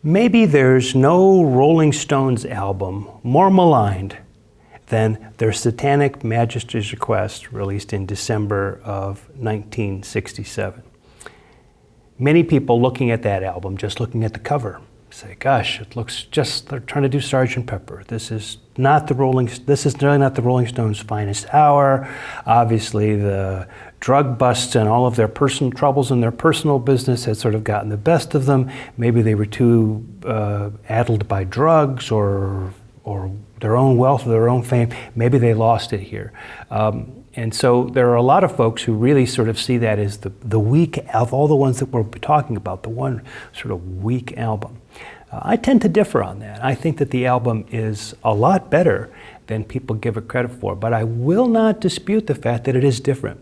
Maybe there's no Rolling Stones album more maligned than their Satanic Majesties Request, released in December of 1967. Many people looking at that album, just looking at the cover, say, gosh, it looks just, they're trying to do Sgt. Pepper. This is really not the Rolling Stones' finest hour. Obviously, the drug busts and all of their personal troubles in their personal business had sort of gotten the best of them. Maybe they were too addled by drugs or their own wealth or their own fame. Maybe they lost it here. And so there are a lot of folks who really sort of see that as the weak, of all the ones that we'll be talking about, the one sort of weak album. I tend to differ on that. I think that the album is a lot better than people give it credit for, but I will not dispute the fact that it is different.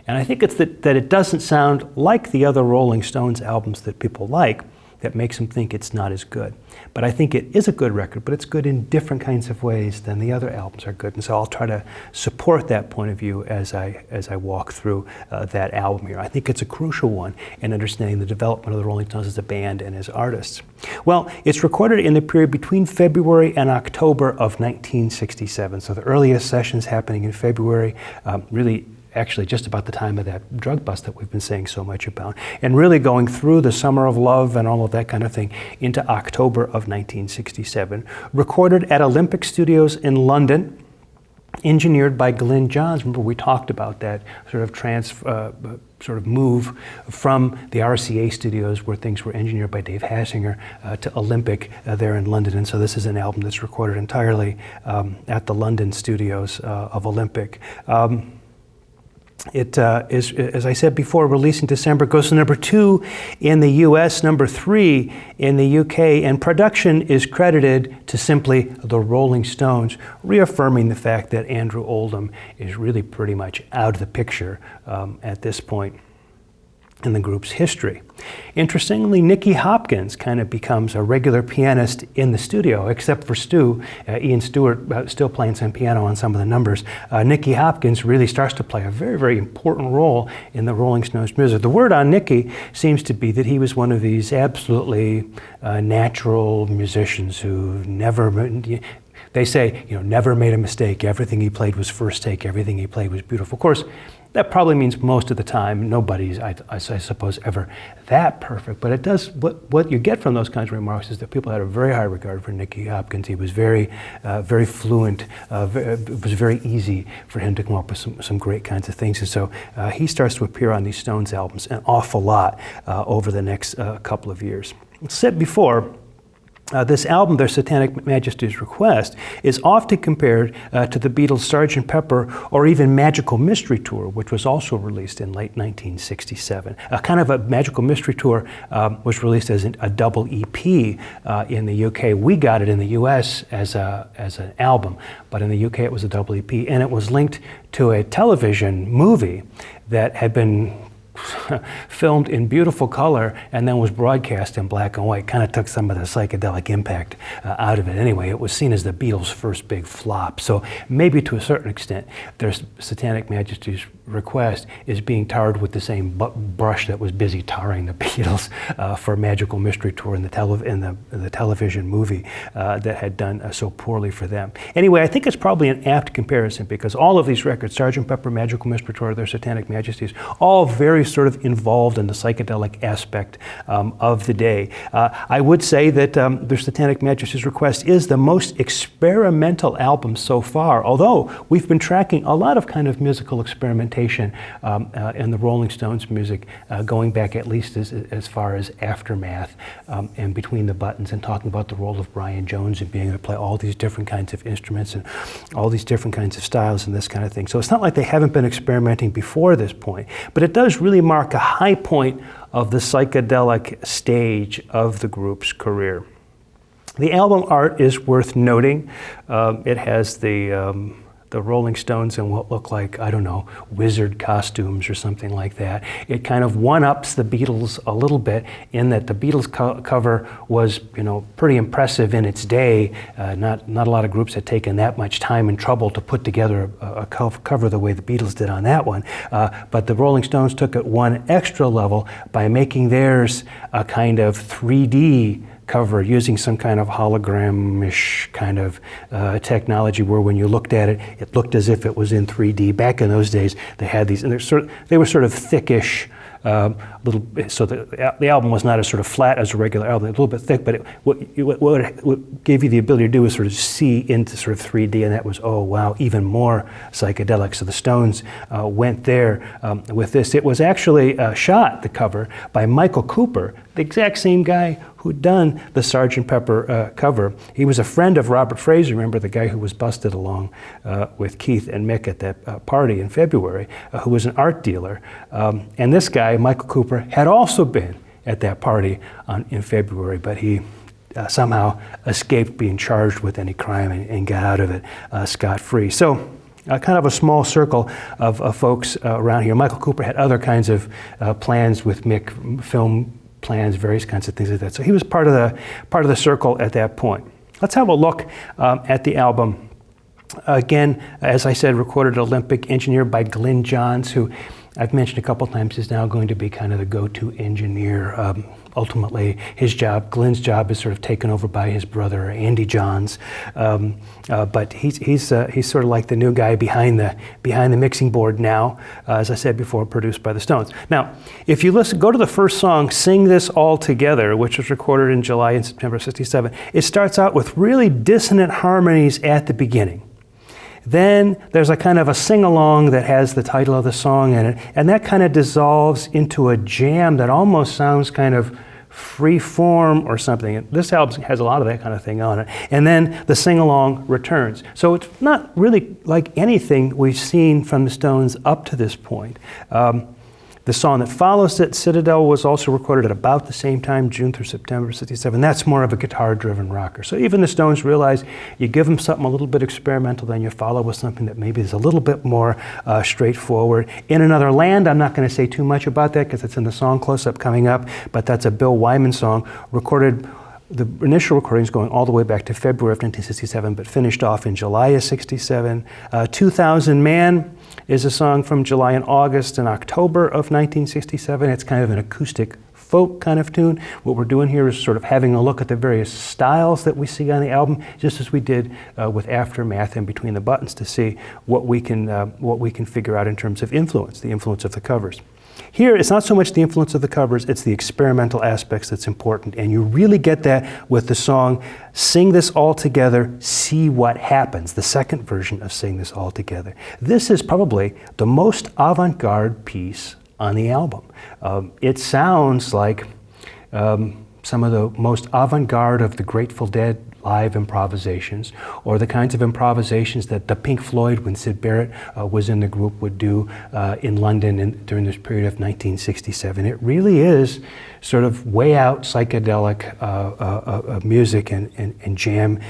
And I think it's that it doesn't sound like the other Rolling Stones albums that people like that makes them think it's not as good. But I think it is a good record, but it's good in different kinds of ways than the other albums are good. And so I'll try to support that point of view as I walk through that album here. I think it's a crucial one in understanding the development of the Rolling Stones as a band and as artists. Well, it's recorded in the period between February and October of 1967. So the earliest sessions happening in February, really actually just about the time of that drug bust that we've been saying so much about, and really going through the Summer of Love and all of that kind of thing into October of 1967. Recorded at Olympic Studios in London, engineered by Glyn Johns. Remember, we talked about that sort of move from the RCA studios, where things were engineered by Dave Hassinger, to Olympic there in London. And so this is an album that's recorded entirely at the London studios of Olympic. It is, as I said before, released in December, goes to number 2 in the US, number 3 in the UK, and production is credited to simply the Rolling Stones, reaffirming the fact that Andrew Oldham is really pretty much out of the picture at this point in the group's history. Interestingly, Nicky Hopkins kind of becomes a regular pianist in the studio, except for Stu. Ian Stewart still playing some piano on some of the numbers. Nicky Hopkins really starts to play a very, very important role in the Rolling Stones music. The word on Nicky seems to be that he was one of these absolutely natural musicians who never, they say, never made a mistake. Everything he played was first take. Everything he played was beautiful. Of course, that probably means most of the time. Nobody's, I suppose, ever that perfect. But it does, what you get from those kinds of remarks is that people had a very high regard for Nicky Hopkins. He was very fluent. It was very easy for him to come up with some great kinds of things. And so he starts to appear on these Stones albums an awful lot over the next couple of years. As said before, this album, their Satanic Majesties Request, is often compared to the Beatles' Sgt. Pepper or even Magical Mystery Tour, which was also released in late 1967. A kind of a Magical Mystery Tour was released as a double EP in the UK. We got it in the US as an album, but in the UK it was a double EP, and it was linked to a television movie that had been filmed in beautiful color and then was broadcast in black and white. Kind of took some of the psychedelic impact out of it. Anyway, it was seen as the Beatles' first big flop. So maybe to a certain extent, their Satanic Majesty's Request is being tarred with the same brush that was busy tarring the Beatles for Magical Mystery Tour in the television movie that had done so poorly for them. Anyway, I think it's probably an apt comparison because all of these records, Sgt. Pepper, Magical Mystery Tour, their Satanic Majesties, all very sort of involved in the psychedelic aspect of the day. I would say that their Satanic Majesty's Request is the most experimental album so far, although we've been tracking a lot of kind of musical experimentation in the Rolling Stones music going back at least as far as Aftermath and Between the Buttons, and talking about the role of Brian Jones and being able to play all these different kinds of instruments and all these different kinds of styles and this kind of thing. So it's not like they haven't been experimenting before this point, but it does really mark a high point of the psychedelic stage of the group's career. The album art is worth noting. It has the Rolling Stones in what look like, I don't know, wizard costumes or something like that. It kind of one-ups the Beatles a little bit in that the Beatles cover was, pretty impressive in its day. Not a lot of groups had taken that much time and trouble to put together a cover the way the Beatles did on that one. But the Rolling Stones took it one extra level by making theirs a kind of 3D cover using some kind of hologram-ish kind of technology where when you looked at it, it looked as if it was in 3D. Back in those days, they had these, and they were sort of thickish, so the album was not as sort of flat as a regular album, a little bit thick, but what gave you the ability to do was sort of see into sort of 3D, and that was, oh wow, even more psychedelic. So the Stones went there with this. It was actually shot, the cover, by Michael Cooper, the exact same guy who'd done the Sgt. Pepper cover. He was a friend of Robert Fraser, remember the guy who was busted along with Keith and Mick at that party in February, who was an art dealer. And this guy, Michael Cooper, had also been at that party in February, but he somehow escaped being charged with any crime and got out of it scot-free. So kind of a small circle of folks around here. Michael Cooper had other kinds of plans with Mick, film plans, various kinds of things like that. So he was part of the circle at that point. Let's have a look at the album. Again, as I said, recorded Olympic engineer by Glyn Johns, who I've mentioned a couple times is now going to be kind of the go-to engineer. Ultimately, Glyn's job is sort of taken over by his brother Andy Johns, but he's sort of like the new guy behind the mixing board now. As I said before, produced by the Stones. Now, if you go to the first song, "Sing This All Together," which was recorded in July and September '67. It starts out with really dissonant harmonies at the beginning. Then there's a kind of a sing-along that has the title of the song in it, and that kind of dissolves into a jam that almost sounds kind of free form or something. And this album has a lot of that kind of thing on it. And then the sing-along returns. So it's not really like anything we've seen from the Stones up to this point. The song that follows it, Citadel, was also recorded at about the same time, June through September '67. That's more of a guitar-driven rocker. So even the Stones realize you give them something a little bit experimental, then you follow with something that maybe is a little bit more straightforward. In Another Land, I'm not going to say too much about that because it's in the song Close-Up coming up, but that's a Bill Wyman song, recorded. The initial recordings going all the way back to February of 1967, but finished off in July of '67. 2000 Man is a song from July and August and October of 1967. It's kind of an acoustic folk kind of tune. What we're doing here is sort of having a look at the various styles that we see on the album, just as we did with Aftermath and Between the Buttons, to see what we can figure out in terms of influence, the influence of the covers. Here, it's not so much the influence of the covers, it's the experimental aspects that's important. And you really get that with the song Sing This All Together, See What Happens, the second version of Sing This All Together. This is probably the most avant-garde piece on the album. It sounds like some of the most avant-garde of the Grateful Dead live improvisations, or the kinds of improvisations that the Pink Floyd, when Syd Barrett was in the group, would do in London during this period of 1967. It really is sort of way out psychedelic music and jam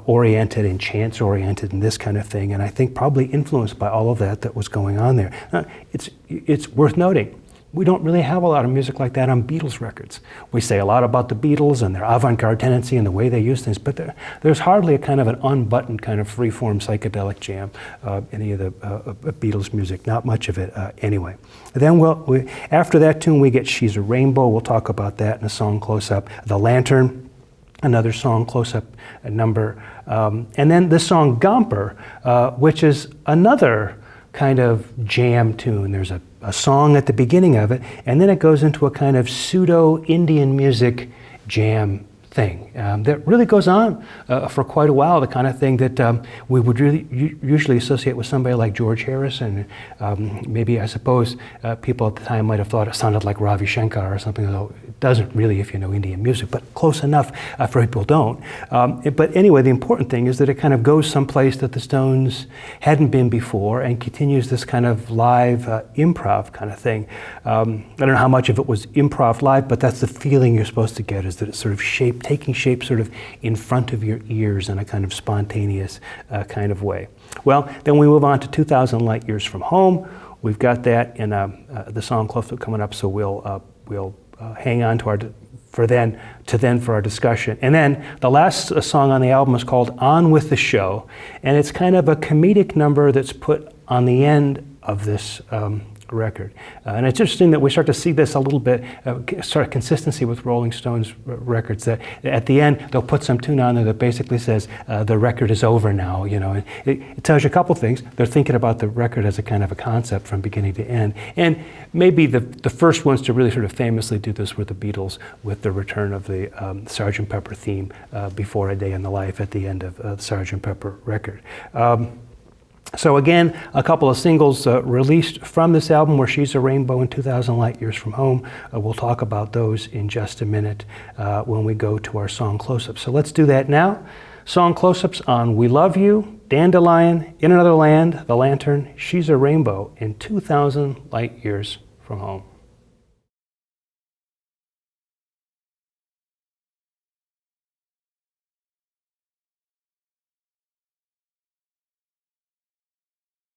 oriented and chance oriented and this kind of thing, and I think probably influenced by all of that was going on there. It's worth noting, we don't really have a lot of music like that on Beatles records. We say a lot about the Beatles and their avant-garde tendency and the way they use things, but there's hardly a kind of an unbuttoned kind of free-form psychedelic jam any of the Beatles music, not much of it anyway. Then after that tune we get She's a Rainbow. We'll talk about that in a song Close-Up. The Lantern, another song Close-Up number. And then the song Gomper, which is another kind of jam tune. There's a song at the beginning of it, and then it goes into a kind of pseudo-Indian music jam thing that really goes on for quite a while, the kind of thing that we would really usually associate with somebody like George Harrison. Maybe, I suppose, people at the time might have thought it sounded like Ravi Shankar or something, although it doesn't really if you know Indian music, but close enough for people who don't. But anyway, the important thing is that it kind of goes someplace that the Stones hadn't been before and continues this kind of live improv kind of thing. I don't know how much of it was improv live, but that's the feeling you're supposed to get, is that it's sort of taking shape sort of in front of your ears in a kind of spontaneous kind of way. Well, then we move on to 2,000 Light Years from Home. We've got that in the song Close-Up coming up, so we'll hang on to for our discussion. And then the last song on the album is called On With the Show, and it's kind of a comedic number that's put on the end of this record. And it's interesting that we start to see this a little bit, sort of consistency with Rolling Stones records, that at the end they'll put some tune on there that basically says the record is over now, you know. And it tells you a couple things. They're thinking about the record as a kind of a concept from beginning to end. And maybe the first ones to really sort of famously do this were the Beatles with the return of the Sgt. Pepper theme before A Day in the Life at the end of the Sgt. Pepper record. So again, a couple of singles released from this album were She's a Rainbow and 2,000 Light Years from Home. We'll talk about those in just a minute when we go to our song close-ups. So let's do that now. Song close-ups on We Love You, Dandelion, In Another Land, The Lantern, She's a Rainbow, and 2,000 Light Years from Home.